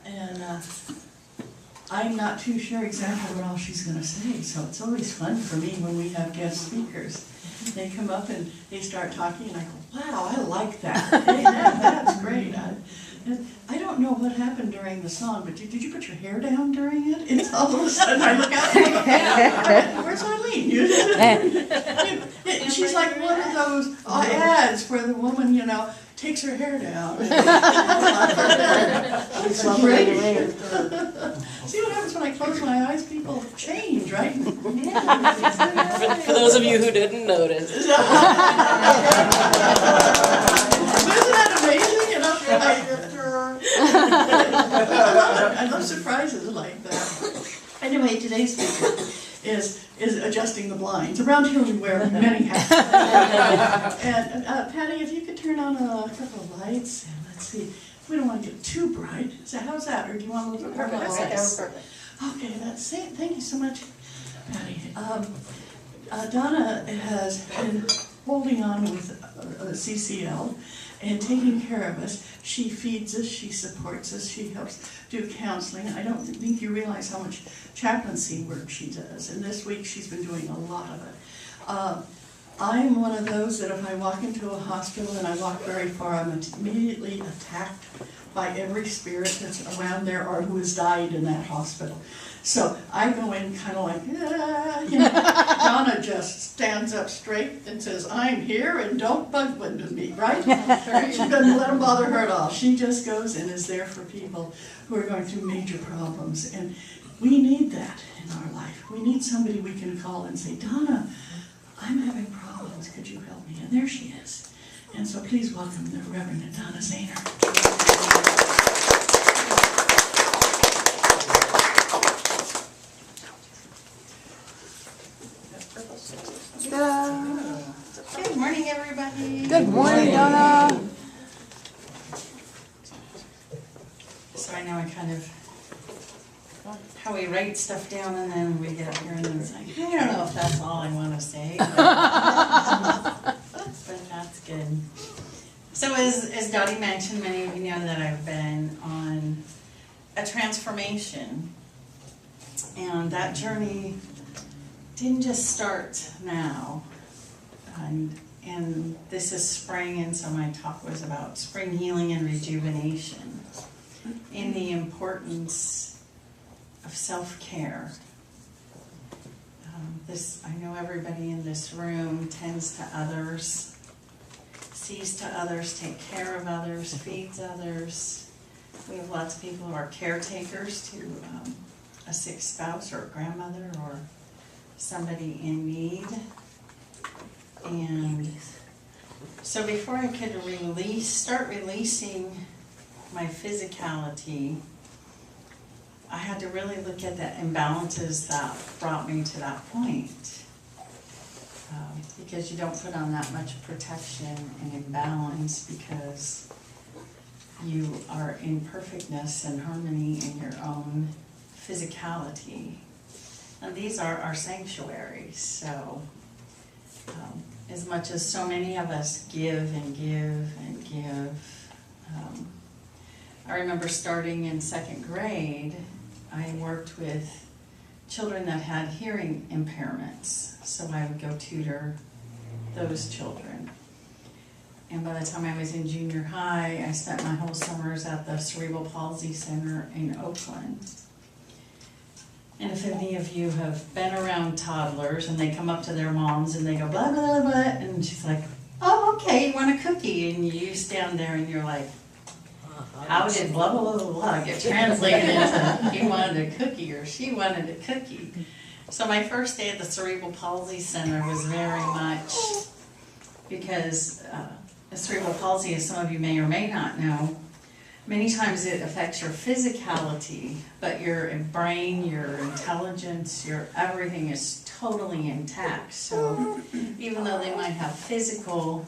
and I'm not too sure exactly what all she's going to say, so it's always fun for me when we have guest speakers. They come up and they start talking, and I go, wow, I like that. Hey, that's great. I don't know what happened during the song, but did you put your hair down during it? It's all of a sudden I look out and go, where's Eileen? She's like one of those ads where the woman, you know, takes her hair down. It's great. See what happens when I close my eyes? People change, right? For those of you who didn't notice. Isn't that amazing? You know, I love surprises like that. Anyway, today's speaker is adjusting the blinds. Around here we wear many hats. And Patty, if you could turn on a couple of lights, and let's see. We don't want to get too bright. So how's that? Or do you want a little bit more light? Perfect. Okay, that's it. Thank you so much, Patty. Donna has been holding on with CCL and taking care of us. She feeds us, she supports us, she helps do counseling. I don't think you realize how much chaplaincy work she does. And this week she's been doing a lot of it. I'm one of those that if I walk into a hospital and I walk very far, I'm immediately attacked by every spirit that's around there or who has died in that hospital. So I go in kind of like, you know. Donna just stands up straight and says, I'm here and don't bug with me, right? She doesn't let them bother her at all. She just goes and is there for people who are going through major problems. And we need that in our life. We need somebody we can call and say, Donna, I'm having problems, could you help me? And there she is. And so please welcome the Reverend Donna Zehner. Good morning, everybody. Good morning, Donna. So I know I kind of, how we write stuff down and then we get up here and then it's like, I don't know if that's all I want to say. But that's good. So as Dottie mentioned, many of you know that I've been on a transformation. And that journey didn't just start now. And this is spring, and so my talk was about spring healing and rejuvenation and the importance of self-care. I know everybody in this room tends to others, sees to others, take care of others, feeds others. We have lots of people who are caretakers to a sick spouse or a grandmother or somebody in need. And so before I could start releasing my physicality, I had to really look at the imbalances that brought me to that point. Because you don't put on that much protection and imbalance because you are in perfectness and harmony in your own physicality. And these are our sanctuaries, so as much as so many of us give and give and give, I remember starting in second grade, I worked with children that had hearing impairments, so I would go tutor those children. And by the time I was in junior high, I spent my whole summers at the Cerebral Palsy Center in Oakland. And if any of you have been around toddlers and they come up to their moms and they go blah, blah, blah, and she's like, oh, okay, you want a cookie? And you stand there and you're like, how did blah, blah, blah, blah get translated into he wanted a cookie or she wanted a cookie? So my first day at the Cerebral Palsy Center was very much because cerebral palsy, as some of you may or may not know, many times it affects your physicality, but your brain, your intelligence, your everything is totally intact. So even though they might have physical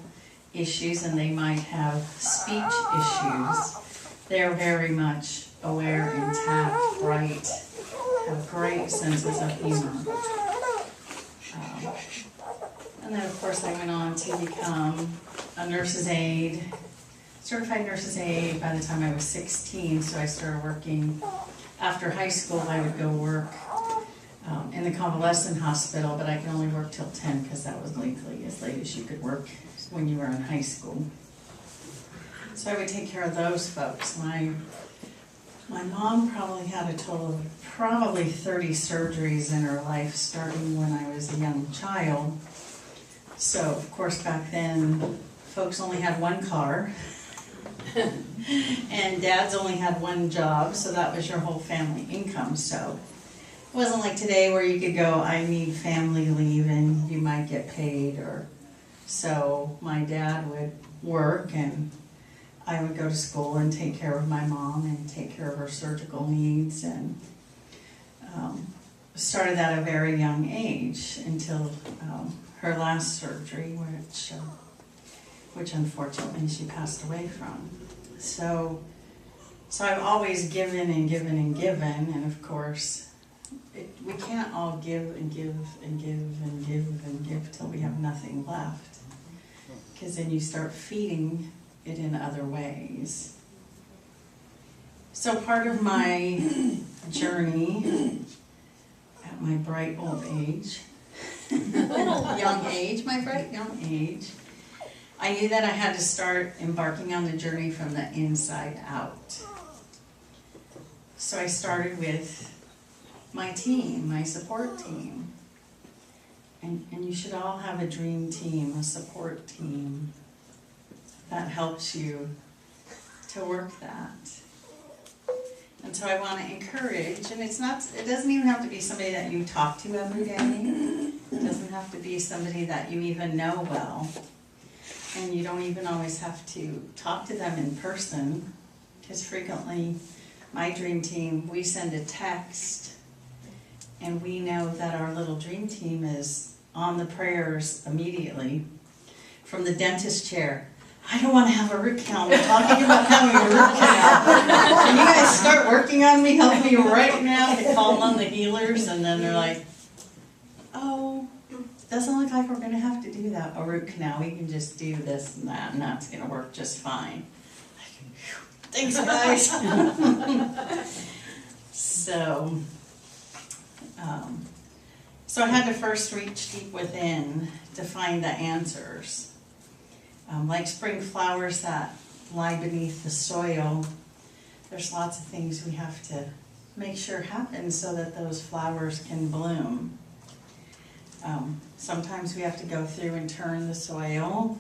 issues and they might have speech issues, they're very much aware, intact, bright, have great senses of humor. And then of course I went on to become a nurse's aide, certified nurse's aide by the time I was 16, so I started working. After high school, I would go work in the convalescent hospital, but I could only work till 10 because that was legally as late as you could work when you were in high school. So I would take care of those folks. My mom probably had a total of probably 30 surgeries in her life, starting when I was a young child. So, of course, back then, folks only had one car, and dads only had one job, so that was your whole family income. So it wasn't like today where you could go, I need family leave, and you might get paid. Or so my dad would work, and I would go to school and take care of my mom and take care of her surgical needs, and started at a very young age until her last surgery, which unfortunately she passed away from. So I've always given and given and given, and of course, we can't all give and give and give and give and give till we have nothing left, because then you start feeding it in other ways. So part of my journey at my bright old age, young age, my bright young age, I knew that I had to start embarking on the journey from the inside out. So I started with my team, my support team. And you should all have a dream team, a support team that helps you to work that. And so I want to encourage, and it doesn't even have to be somebody that you talk to every day. It doesn't have to be somebody that you even know well. And you don't even always have to talk to them in person, because frequently my dream team, we send a text and we know that our little dream team is on the prayers immediately from the dentist chair. I don't want to have a root canal. We're talking about having a root canal. Can you guys start working on me? Help me right now. They call on the healers, and then they're like, oh, doesn't look like we're going to have to do that. A root canal. We can just do this and that, and that's going to work just fine. Thanks, guys. So I had to first reach deep within to find the answers. Like spring flowers that lie beneath the soil, there's lots of things we have to make sure happen so that those flowers can bloom. Sometimes we have to go through and turn the soil.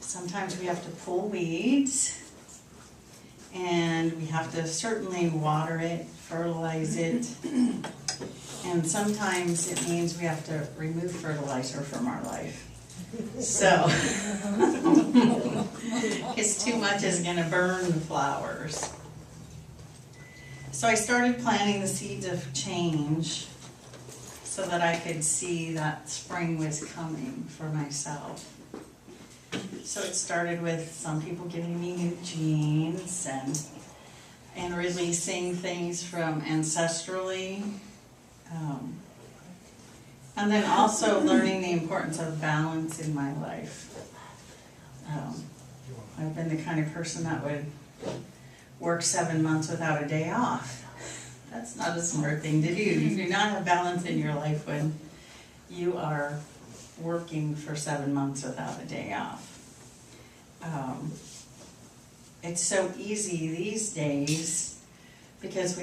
Sometimes we have to pull weeds. And we have to certainly water it, fertilize it. And sometimes it means we have to remove fertilizer from our life. So, because too much is going to burn the flowers. So I started planting the seeds of change so that I could see that spring was coming for myself. So it started with some people giving me new genes and releasing things from ancestrally. And then also learning the importance of balance in my life. I've been the kind of person that would work 7 months without a day off. That's not a smart thing to do. You do not have balance in your life when you are working for 7 months without a day off. It's so easy these days because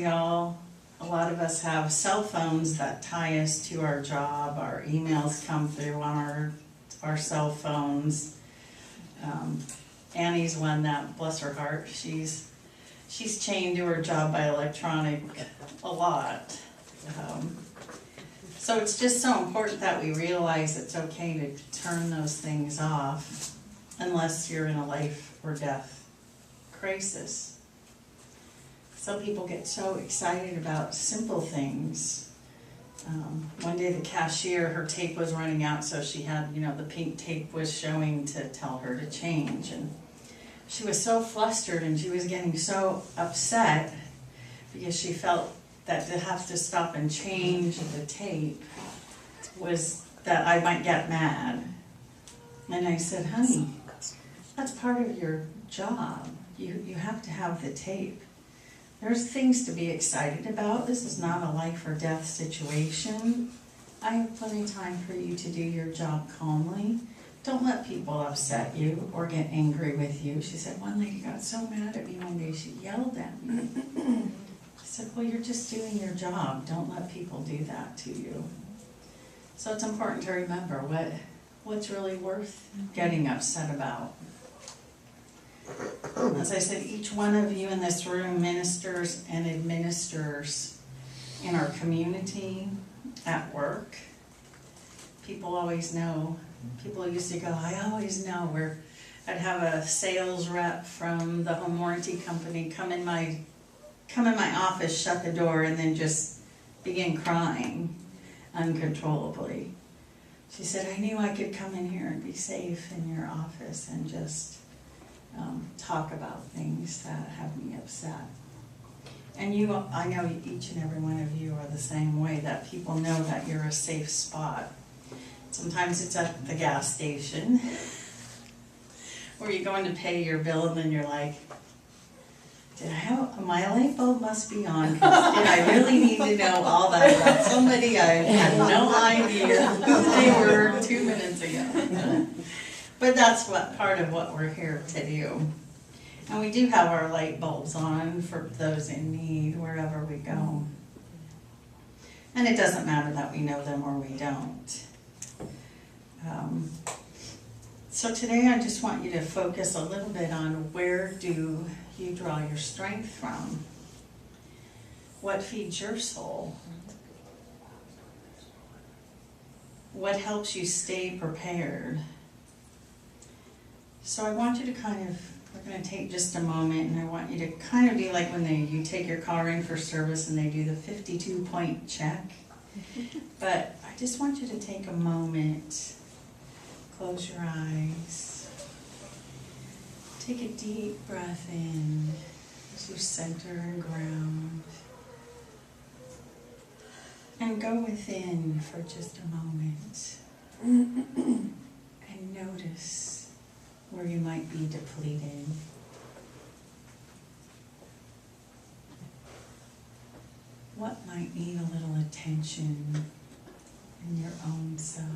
a lot of us have cell phones that tie us to our job. Our emails come through on our cell phones. Annie's one that, bless her heart, she's chained to her job by electronic a lot. So it's just so important that we realize it's okay to turn those things off unless you're in a life or death crisis. Some people get so excited about simple things. One day the cashier, her tape was running out, so she had, the pink tape was showing to tell her to change. And she was so flustered and she was getting so upset because she felt that to have to stop and change the tape was that I might get mad. And I said, honey, That's part of your job. You have to have the tape. There's things to be excited about. This is not a life or death situation. I have plenty of time for you to do your job calmly. Don't let people upset you or get angry with you. She said, one lady got so mad at me one day, she yelled at me. I said, well, you're just doing your job. Don't let people do that to you. So it's important to remember what's really worth getting upset about. As I said, each one of you in this room ministers and administers in our community, at work. People always know. People used to go, I always know. I'd have a sales rep from the home warranty company come in my office, shut the door, and then just begin crying uncontrollably. She said, I knew I could come in here and be safe in your office and just talk about things that have me upset. And I know each and every one of you are the same way, that people know that you're a safe spot. Sometimes it's at the gas station where you're going to pay your bill and then you're like, my light bulb must be on, did I really need to know all that about somebody I had no idea who they were 2 minutes ago? But that's part of what we're here to do. And we do have our light bulbs on for those in need wherever we go. And it doesn't matter that we know them or we don't. So today I just want you to focus a little bit on where do you draw your strength from? What feeds your soul? What helps you stay prepared? So I want you to we're going to take just a moment, and I want you to kind of be like when you take your car in for service and they do the 52-point check. But I just want you to take a moment, close your eyes, take a deep breath in as you center and ground, and go within for just a moment and notice where you might be depleted. What might need a little attention in your own self?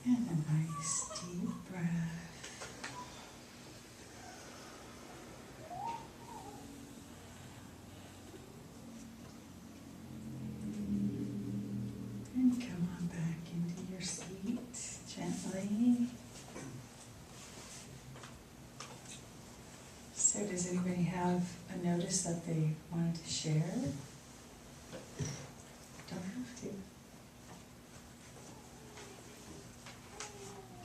And a nice deep breath. And come on back into your seat gently. So does anybody have a notice that they wanted to share?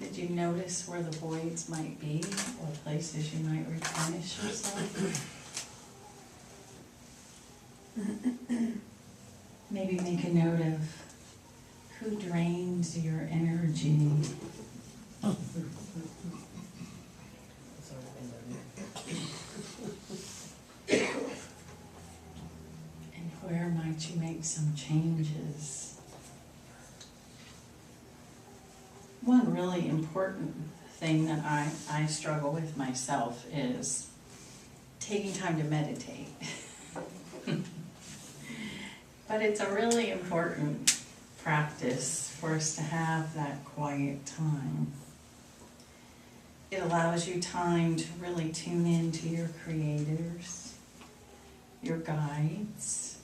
Did you notice where the voids might be, or places you might replenish yourself? Maybe make a note of who drains your energy. And where might you make some changes? One really important thing that I struggle with myself is taking time to meditate. But it's a really important practice for us to have that quiet time. It allows you time to really tune into your creators, your guides.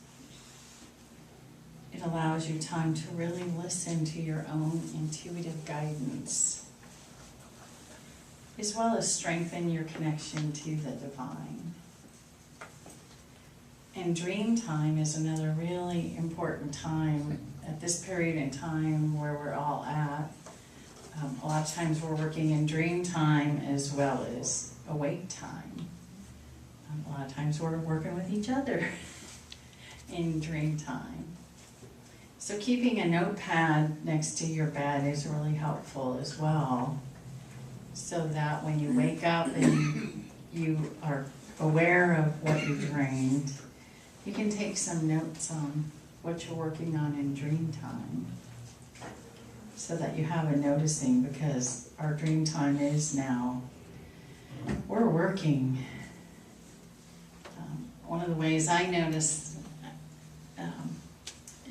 It allows you time to really listen to your own intuitive guidance, as well as strengthen your connection to the divine. And dream time is another really important time at this period in time where we're all at. A lot of times we're working in dream time as well as awake time. A lot of times we're working with each other in dream time. So keeping a notepad next to your bed is really helpful as well, so that when you wake up and you are aware of what you dreamed, you can take some notes on what you're working on in dream time, so that you have a noticing, because our dream time is now, we're working. One of the ways I notice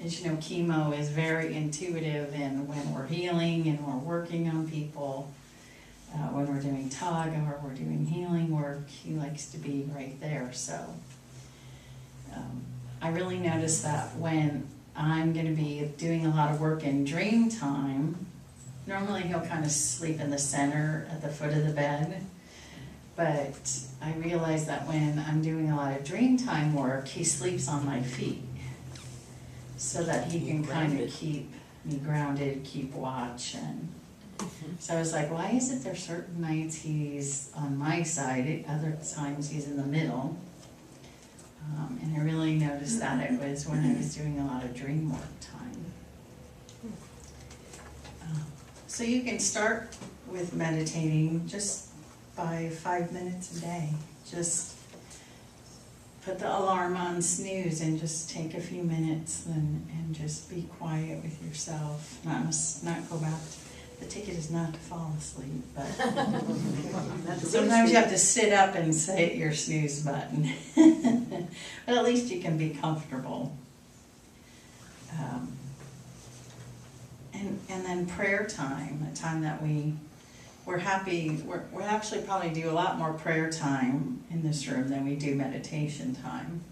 is, chemo is very intuitive, and when we're healing and we're working on people, when we're doing tug or we're doing healing work, he likes to be right there. So I really notice that when I'm going to be doing a lot of work in dream time, normally he'll kind of sleep in the center at the foot of the bed, but I realize that when I'm doing a lot of dream time work, he sleeps on my feet, so that he can kind of keep me grounded, keep watch. And so I was like, why is it there's certain nights he's on my side, other times he's in the middle? And I really noticed that it was when I was doing a lot of dream work time. So you can start with meditating just by 5 minutes a day. Just put the alarm on snooze and just take a few minutes and just be quiet with yourself. Not go back. The ticket is not to fall asleep, but sometimes you have to sit up and say your snooze button. But at least you can be comfortable. And then prayer time, a time that we're happy. We actually probably do a lot more prayer time in this room than we do meditation time.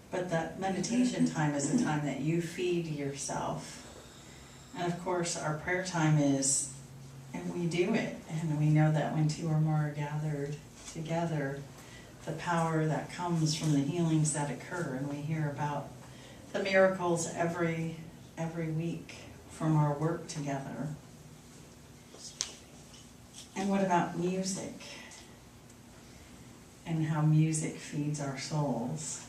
But that meditation time is a time that you feed yourself. And of course, our prayer time is, and we do it, and we know that when two or more are gathered together, the power that comes from the healings that occur, and we hear about the miracles every week from our work together. And what about music? And how music feeds our souls.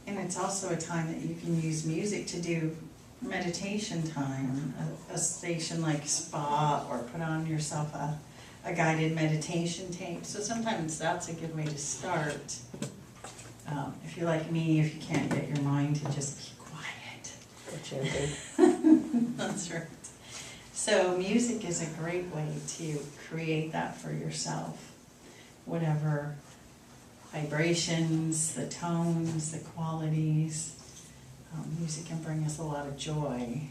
And it's also a time that you can use music to do meditation time, a station like spa, or put on yourself a guided meditation tape. So sometimes that's a good way to start. If you're like me, if you can't get your mind to just be quiet. That's right. So music is a great way to create that for yourself. Whatever vibrations, the tones, the qualities. Music can bring us a lot of joy.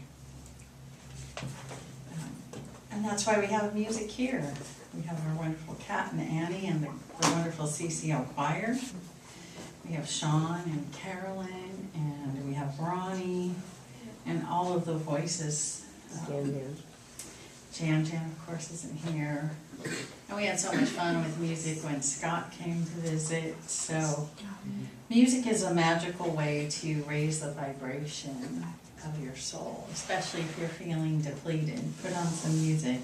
And that's why we have music here. We have our wonderful Kat and Annie and the wonderful CCL choir. We have Sean and Carolyn, and we have Ronnie, and all of the voices Jan, of course, isn't here. And we had so much fun with music when Scott came to visit. So music is a magical way to raise the vibration of your soul, especially if you're feeling depleted. Put on some music.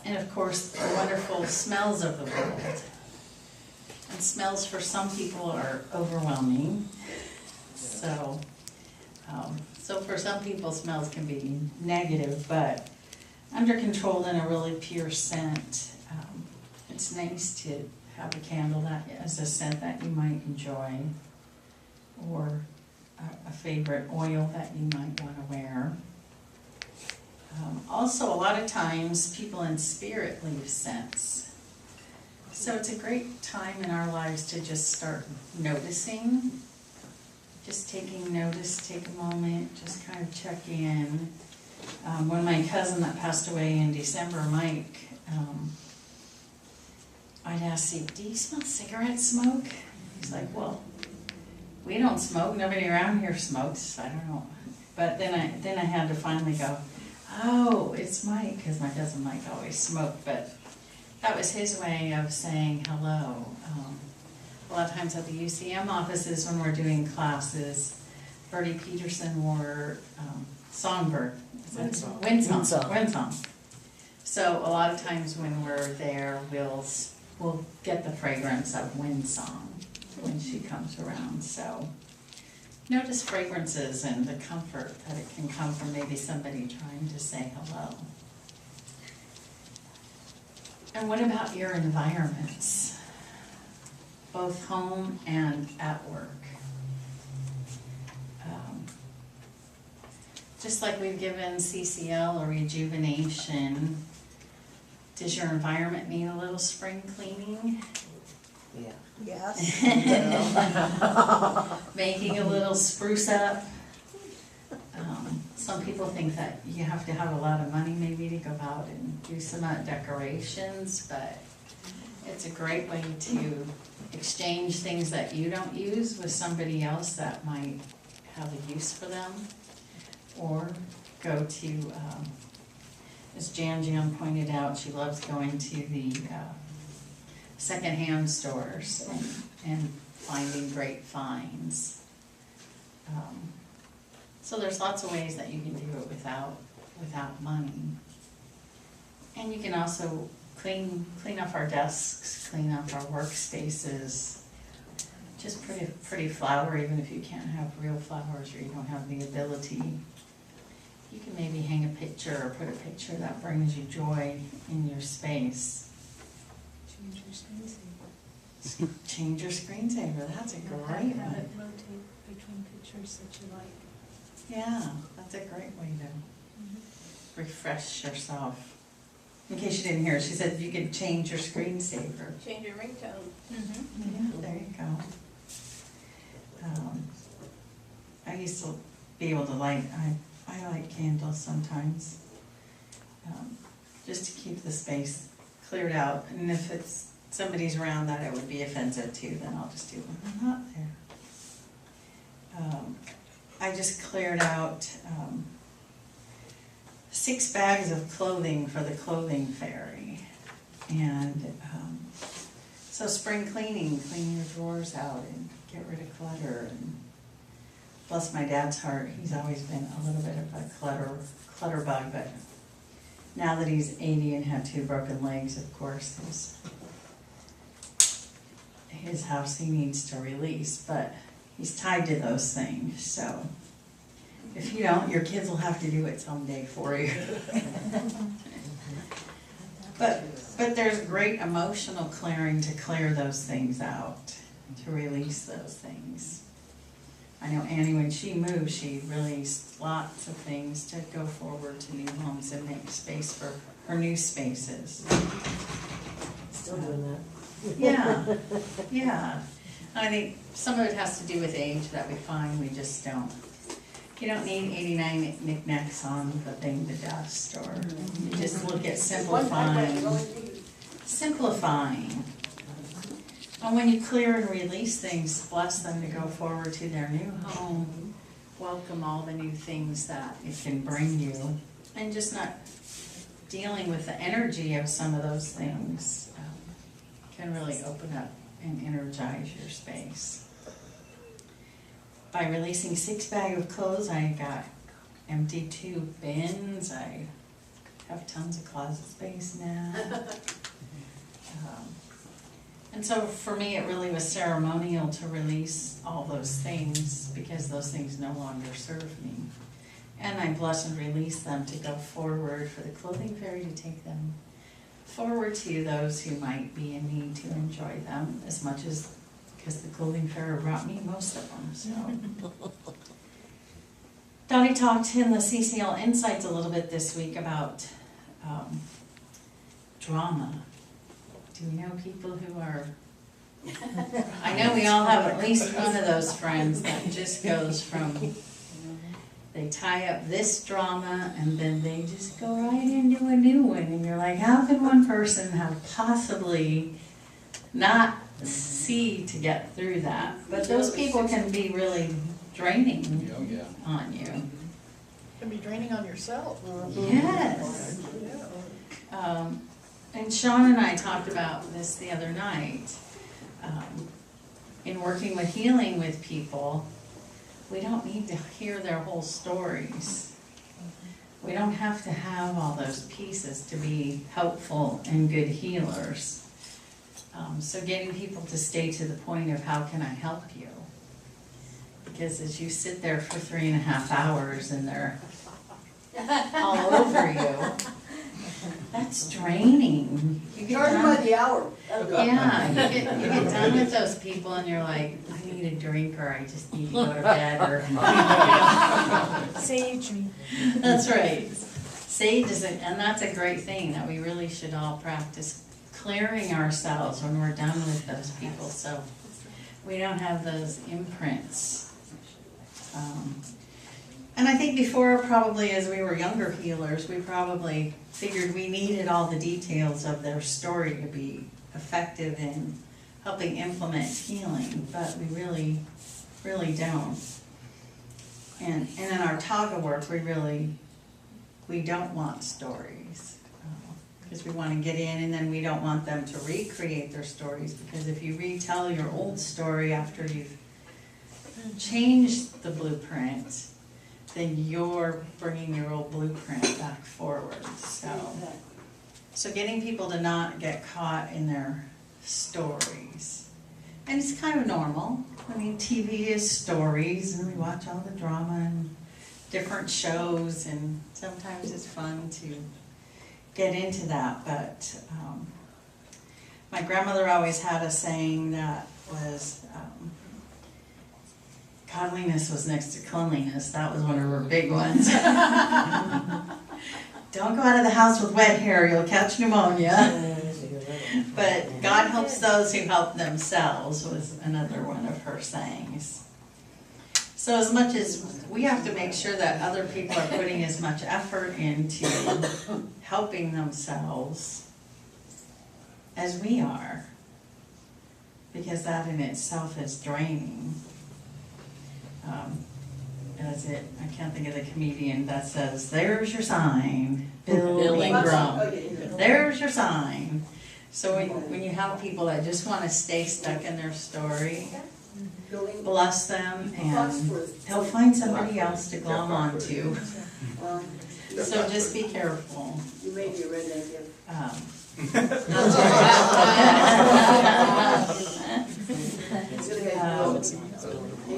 And of course, the wonderful smells of the world. And smells for some people are overwhelming. So for some people, smells can be negative, but under control and a really pure scent. It's nice to have a candle that is a scent that you might enjoy, or a favorite oil that you might want to wear. Also, a lot of times, people in spirit leave scents. So it's a great time in our lives to just start noticing. Just taking notice, take a moment, just kind of check in. When my cousin that passed away in December, Mike, I'd ask him, do you smell cigarette smoke? He's like, well, we don't smoke, nobody around here smokes, I don't know. But then I had to finally go, oh, it's Mike, because my cousin Mike always smoked, but that was his way of saying hello. A lot of times at the UCM offices when we're doing classes, Bertie Peterson wore Songbird. Windsong. So a lot of times when we're there, we'll get the fragrance of Windsong when she comes around. So notice fragrances and the comfort that it can come from maybe somebody trying to say hello. And what about your environments? Both home and at work. Just like we've given CCL a rejuvenation, does your environment need a little spring cleaning? Yeah. Yes. Making a little spruce up? Some people think that you have to have a lot of money maybe to go out and do some decorations, but it's a great way to exchange things that you don't use with somebody else that might have a use for them. Or go to, as Jan pointed out, she loves going to the secondhand stores and finding great finds. So there's lots of ways that you can do it without money. And you can also clean off our desks, clean off our workspaces. Just pretty flower, even if you can't have real flowers or you don't have the ability. You can maybe hang a picture or put a picture that brings you joy in your space. Change your screensaver. Change your screensaver, that's a great Have one. it rotate between pictures that you like. Yeah, that's a great way to refresh yourself. In case you didn't hear, she said you could change your screensaver. Change your ringtone. Yeah, there you go. I used to be able to light, I light candles sometimes, just to keep the space cleared out. And if it's somebody's around that it would be offensive to, then I'll just do when I'm not there. I just cleared out 6 bags of clothing for the clothing fairy. And so spring cleaning, clean your drawers out and get rid of clutter. And bless my dad's heart, he's always been a little bit of a clutter bug, but now that he's 80 and had 2 broken legs, of course, his house he needs to release, but he's tied to those things, so if you don't, your kids will have to do it someday for you. But there's great emotional clearing to clear those things out, to release those things. I know Annie, when she moved, she released lots of things to go forward to new homes and make space for her new spaces. Still doing that. Yeah. I think some of it has to do with age that we find we just don't. You don't need 89 knickknacks on the thing to dust, or you just look at simplifying. And when you clear and release things, bless them to go forward to their new home. Welcome all the new things that it can bring you. and just not dealing with the energy of some of those things can really open up and energize your space. By releasing 6 bags of clothes, I got emptied 2 bins. I have tons of closet space now. And so for me, it really was ceremonial to release all those things because those things no longer serve me. And I bless and release them to go forward for the clothing fairy to take them forward to those who might be in need to enjoy them as much as, because the clothing fairy brought me most of them, so. Donnie talked in the CCL Insights a little bit this week about drama. Do we know people who are, I know we all have at least one of those friends that just goes from, they tie up this drama and then they just go right into a new one. And you're like, how can one person have possibly not see to get through that? But those people can be really draining on you. Can be draining on yourself. Yes. And Sean and I talked about this the other night. In working with healing with people, we don't need to hear their whole stories. We don't have to have all those pieces to be helpful and good healers. So getting people to stay to the point of how can I help you? Because as you sit there for 3.5 hours and they're all over you, that's draining. You get Charge by the hour. yeah, you get done with those people and you're like, I need a drink or I just need to go to bed or. Sage me. That's right. Sage is, and that's a great thing that we really should all practice clearing ourselves when we're done with those people so we don't have those imprints. And I think before, probably as we were younger healers, we probably figured we needed all the details of their story to be effective in helping implement healing, but we really, really don't. And in our Taga work, we don't want stories. Because we want to get in and then we don't want them to recreate their stories, because if you retell your old story after you've changed the blueprint, then you're bringing your old blueprint back forward. So getting people to not get caught in their stories. And it's kind of normal. I mean, TV is stories and we watch all the drama and different shows, and sometimes it's fun to get into that. But my grandmother always had a saying that was, godliness was next to cleanliness. That was one of her big ones. Don't go out of the house with wet hair, you'll catch pneumonia. But God helps those who help themselves was another one of her sayings. So as much as we have to make sure that other people are putting as much effort into helping themselves as we are, because that in itself is draining. I can't think of the comedian that says, there's your sign, Bill Ingram. There's your sign. So when you have people that just want to stay stuck in their story, bless them, and they'll find somebody else to glom onto. So just be careful. You may be a redneck.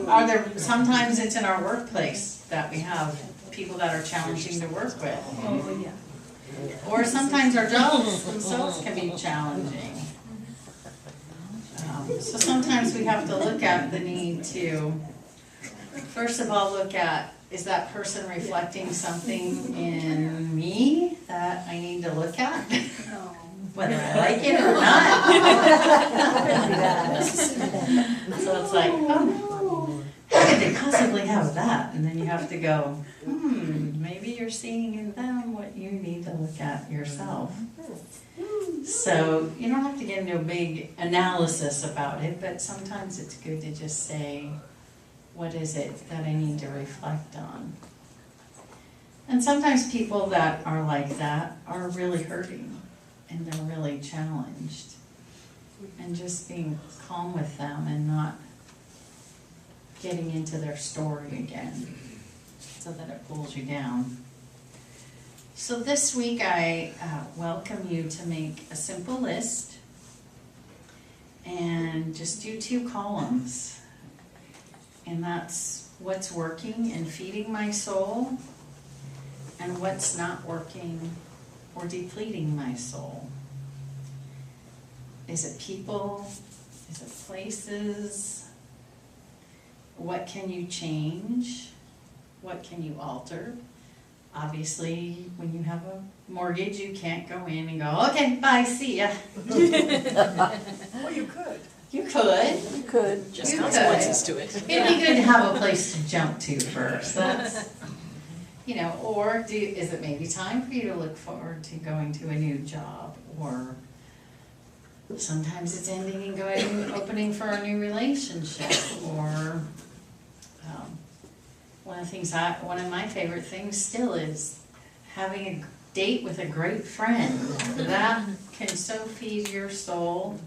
Are there, sometimes it's in our workplace that we have people that are challenging to work with. Oh, yeah. Or sometimes our jobs themselves can be challenging. So sometimes we have to look at the need to, first of all, look at, is that person reflecting something in me that I need to look at? Whether I like it or not. So it's like, oh, how could they possibly have that? And then you have to go, maybe you're seeing in them what you need to look at yourself. So you don't have to get into a big analysis about it, but sometimes it's good to just say, what is it that I need to reflect on? And And sometimes people that are like that are really hurting and they're really challenged. And just being calm with them and not getting into their story again so that it pulls you down. So this week I welcome you to make a simple list and just do 2 columns. And that's what's working and feeding my soul and what's not working or depleting my soul. Is it people? Is it places? What can you change? What can you alter? Obviously, when you have a mortgage, you can't go in and go, okay, bye, see ya. Well, you could. You could. You could. Just You consequences to it. It'd be good to have a place to jump to first. That's, you know, or is it maybe time for you to look forward to going to a new job? Or sometimes it's ending and going, opening for a new relationship. Or one of my favorite things still is having a date with a great friend. That can so feed your soul.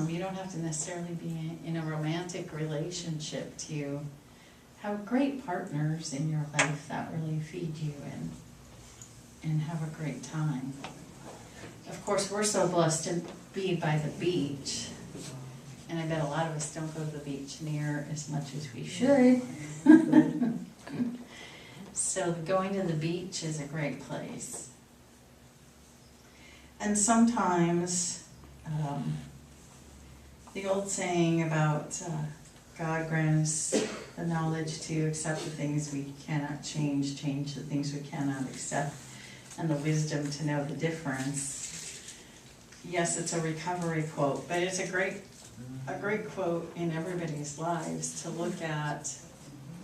You don't have to necessarily be in a romantic relationship to have great partners in your life that really feed you and have a great time. Of course, we're so blessed to be by the beach, and I bet a lot of us don't go to the beach near as much as we should. So going to the beach is a great place. And sometimes the old saying about God grant us the knowledge to accept the things we cannot change, change the things we cannot accept, and the wisdom to know the difference. Yes, it's a recovery quote, but it's a great quote in everybody's lives to look at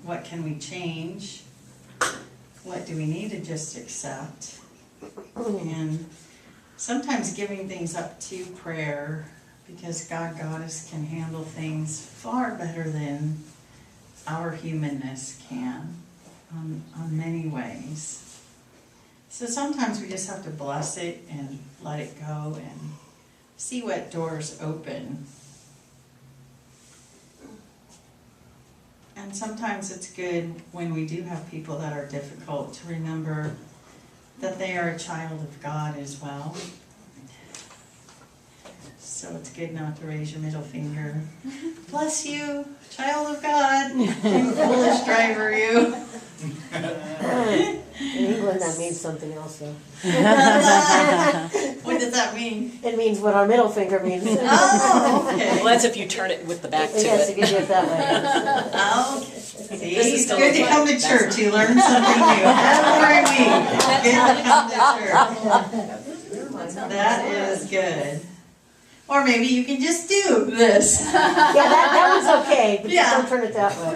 what can we change, what do we need to just accept, and sometimes giving things up to prayer, because God, Goddess can handle things far better than our humanness can on many ways. So sometimes we just have to bless it and let it go and see what doors open. And sometimes it's good when we do have people that are difficult to remember that they are a child of God as well. So it's good not to raise your middle finger. Bless you, child of God. You foolish driver, you. In England, that means something else, though. What does that mean? It means what our middle finger means. Oh, okay. Well, that's if you turn it with the back to Yes, it. if you do it that way. Oh, okay. See, This is it's still good to a come to that's church. You learn something new every week. It's good to come to church. That is good. Or maybe you can just do this. Yeah, that one's okay, but Yeah. just don't turn it that way.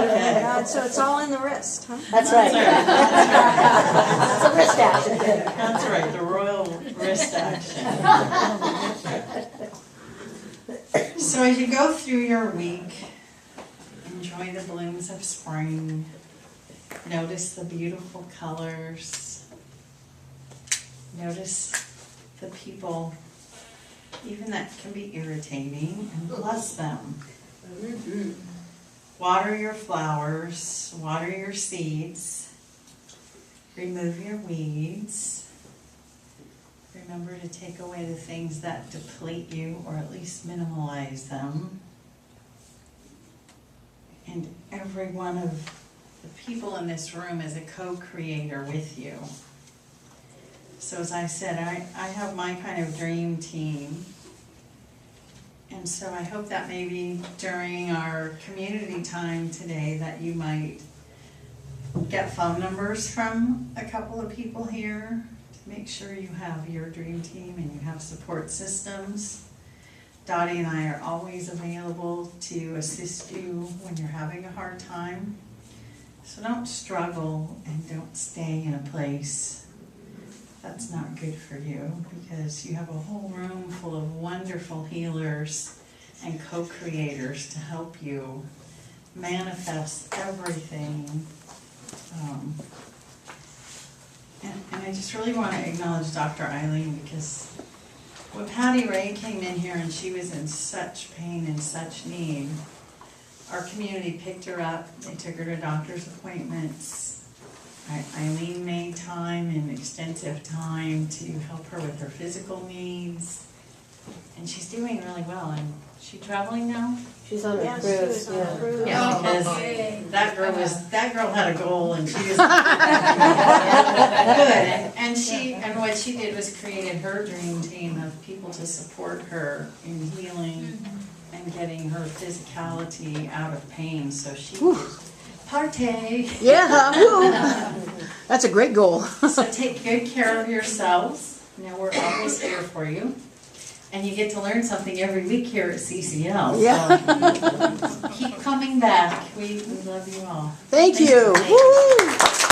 Okay. So it's all in the wrist, huh? That's right. That's It's a wrist action. That's right, the royal wrist action. So as you go through your week, enjoy the blooms of spring. Notice the beautiful colors. Notice the people, even that can be irritating, and bless them. Water your flowers, water your seeds, remove your weeds. Remember to take away the things that deplete you, or at least minimalize them. And every one of the people in this room is a co-creator with you. So as I said, I have my kind of dream team. And so I hope that maybe during our community time today that you might get phone numbers from a couple of people here to make sure you have your dream team and you have support systems. Dottie and I are always available to assist you when you're having a hard time. So don't struggle and don't stay in a place that's not good for you, because you have a whole room full of wonderful healers and co-creators to help you manifest everything I just really want to acknowledge Dr. Eileen because when Patty Ray came in here and she was in such pain and such need, our community picked her up. They took her to doctor's appointments. Eileen made time and extensive time to help her with her physical needs. And she's doing really well. And she traveling now? She's on a Yeah, she cruise, was on a yeah. cruise. Yeah, Oh, because yay. that girl had a goal and she was good. And what she did was created her dream team of people to support her in healing and getting her physicality out of pain so she could partay. Yeah, woo. That's a great goal. So take good care of yourselves. Now we're always here for you. And you get to learn something every week here at CCL. Yeah. So keep coming back. We love you all. Thank you. Thank you. Woo.